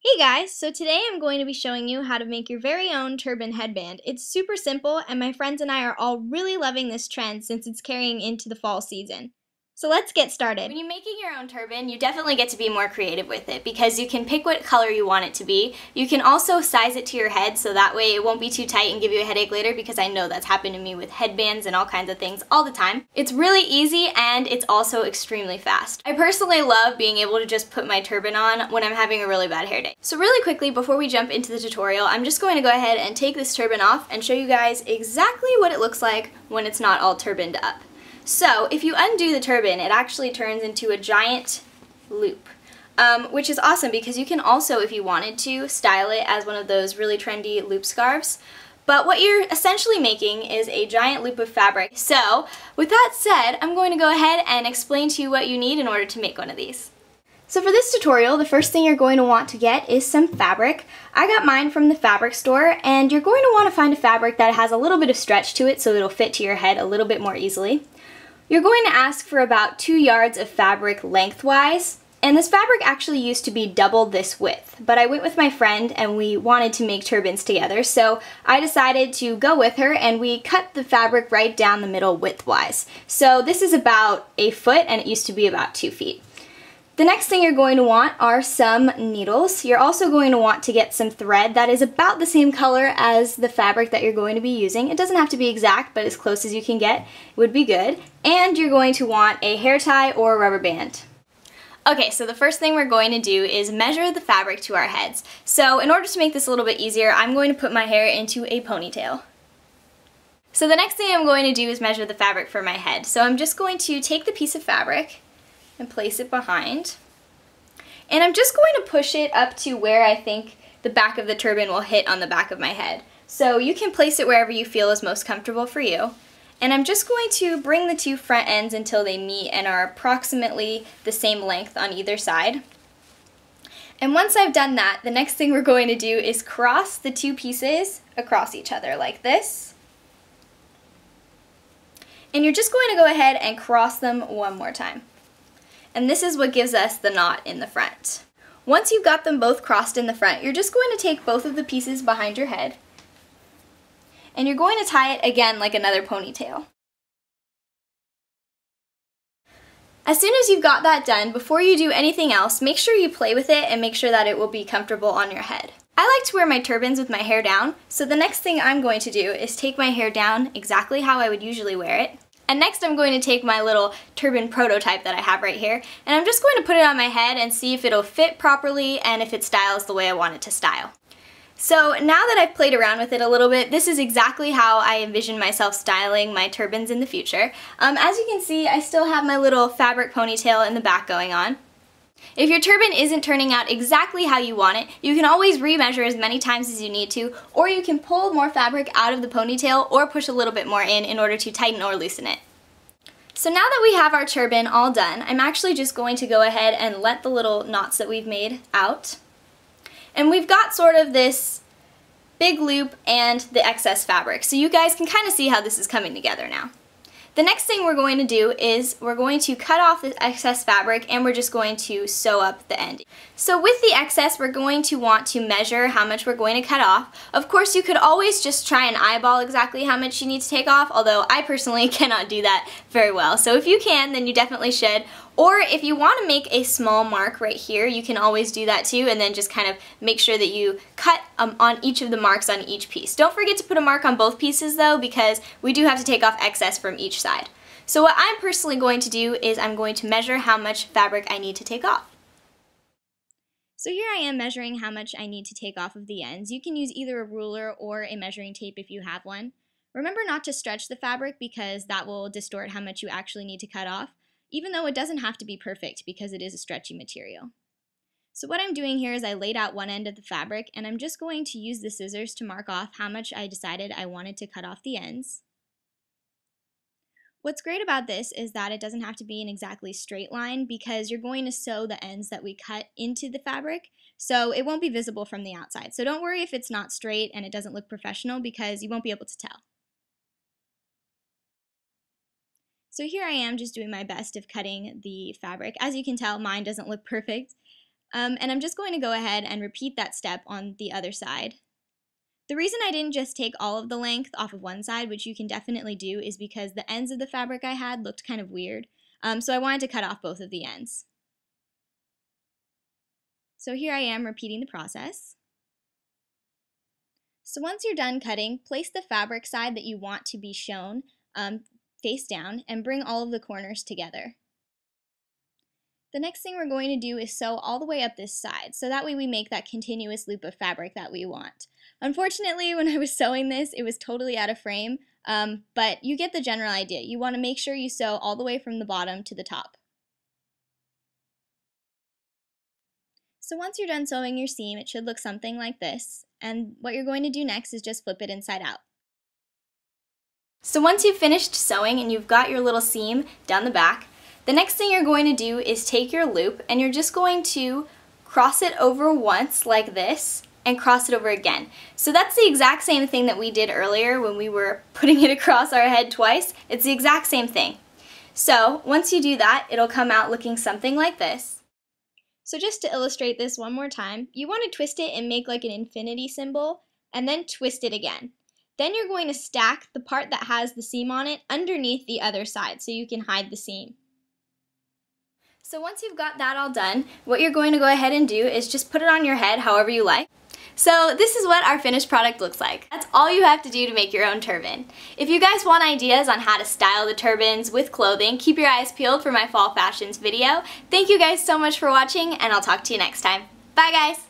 Hey guys, so today I'm going to be showing you how to make your very own turban headband. It's super simple and my friends and I are all really loving this trend since it's carrying into the fall season. So let's get started. When you're making your own turban, you definitely get to be more creative with it because you can pick what color you want it to be. You can also size it to your head so that way it won't be too tight and give you a headache later, because I know that's happened to me with headbands and all kinds of things all the time. It's really easy and it's also extremely fast. I personally love being able to just put my turban on when I'm having a really bad hair day. So really quickly, before we jump into the tutorial, I'm just going to go ahead and take this turban off and show you guys exactly what it looks like when it's not all turbaned up. So if you undo the turban, it actually turns into a giant loop, which is awesome because you can also, if you wanted to, style it as one of those really trendy loop scarves. But what you're essentially making is a giant loop of fabric. So with that said, I'm going to go ahead and explain to you what you need in order to make one of these. So for this tutorial, the first thing you're going to want to get is some fabric. I got mine from the fabric store, and you're going to want to find a fabric that has a little bit of stretch to it so it'll fit to your head a little bit more easily. You're going to ask for about 2 yards of fabric lengthwise, and this fabric actually used to be double this width, but I went with my friend and we wanted to make turbans together, so I decided to go with her and we cut the fabric right down the middle widthwise. So this is about 1 foot and it used to be about 2 feet. The next thing you're going to want are some needles. You're also going to want to get some thread that is about the same color as the fabric that you're going to be using. It doesn't have to be exact, but as close as you can get would be good. And you're going to want a hair tie or a rubber band. Okay, so the first thing we're going to do is measure the fabric to our heads. So in order to make this a little bit easier, I'm going to put my hair into a ponytail. So the next thing I'm going to do is measure the fabric for my head. So I'm just going to take the piece of fabric and place it behind. And I'm just going to push it up to where I think the back of the turban will hit on the back of my head. So you can place it wherever you feel is most comfortable for you. And I'm just going to bring the two front ends until they meet and are approximately the same length on either side. And once I've done that, the next thing we're going to do is cross the two pieces across each other like this. And you're just going to go ahead and cross them one more time. And this is what gives us the knot in the front. Once you've got them both crossed in the front, you're just going to take both of the pieces behind your head and you're going to tie it again like another ponytail. As soon as you've got that done, before you do anything else, make sure you play with it and make sure that it will be comfortable on your head. I like to wear my turbans with my hair down, so the next thing I'm going to do is take my hair down exactly how I would usually wear it. And next I'm going to take my little turban prototype that I have right here, and I'm just going to put it on my head and see if it'll fit properly and if it styles the way I want it to style. So now that I've played around with it a little bit, this is exactly how I envision myself styling my turbans in the future. As you can see, I still have my little fabric ponytail in the back going on. If your turban isn't turning out exactly how you want it, you can always remeasure as many times as you need to, or you can pull more fabric out of the ponytail or push a little bit more in order to tighten or loosen it. So now that we have our turban all done, I'm actually just going to go ahead and let the little knots that we've made out. And we've got sort of this big loop and the excess fabric, so you guys can kind of see how this is coming together now. The next thing we're going to do is we're going to cut off the excess fabric and we're just going to sew up the end. So with the excess, we're going to want to measure how much we're going to cut off. Of course, you could always just try and eyeball exactly how much you need to take off, although I personally cannot do that very well. So if you can, then you definitely should. Or if you want to make a small mark right here, you can always do that too, and then just kind of make sure that you cut on each of the marks on each piece. Don't forget to put a mark on both pieces though, because we do have to take off excess from each side. So what I'm personally going to do is I'm going to measure how much fabric I need to take off. So here I am measuring how much I need to take off of the ends. You can use either a ruler or a measuring tape if you have one. Remember not to stretch the fabric because that will distort how much you actually need to cut off, even though it doesn't have to be perfect because it is a stretchy material. So what I'm doing here is I laid out one end of the fabric and I'm just going to use the scissors to mark off how much I decided I wanted to cut off the ends. What's great about this is that it doesn't have to be an exactly straight line because you're going to sew the ends that we cut into the fabric, so it won't be visible from the outside. So don't worry if it's not straight and it doesn't look professional because you won't be able to tell. So here I am just doing my best of cutting the fabric. As you can tell, mine doesn't look perfect. And I'm just going to go ahead and repeat that step on the other side. The reason I didn't just take all of the length off of one side, which you can definitely do, is because the ends of the fabric I had looked kind of weird. So I wanted to cut off both of the ends. So here I am repeating the process. So once you're done cutting, place the fabric side that you want to be shown face down and bring all of the corners together. The next thing we're going to do is sew all the way up this side, so that way we make that continuous loop of fabric that we want. Unfortunately, when I was sewing this, it was totally out of frame, but you get the general idea. You want to make sure you sew all the way from the bottom to the top. So once you're done sewing your seam, it should look something like this, and what you're going to do next is just flip it inside out. So once you've finished sewing and you've got your little seam down the back, the next thing you're going to do is take your loop and you're just going to cross it over once like this and cross it over again. So that's the exact same thing that we did earlier when we were putting it across our head twice. It's the exact same thing. So once you do that, it'll come out looking something like this. So just to illustrate this one more time, you want to twist it and make like an infinity symbol and then twist it again. Then you're going to stack the part that has the seam on it underneath the other side so you can hide the seam. So once you've got that all done, what you're going to go ahead and do is just put it on your head however you like. So this is what our finished product looks like. That's all you have to do to make your own turban. If you guys want ideas on how to style the turbans with clothing, keep your eyes peeled for my fall fashions video. Thank you guys so much for watching, and I'll talk to you next time. Bye guys!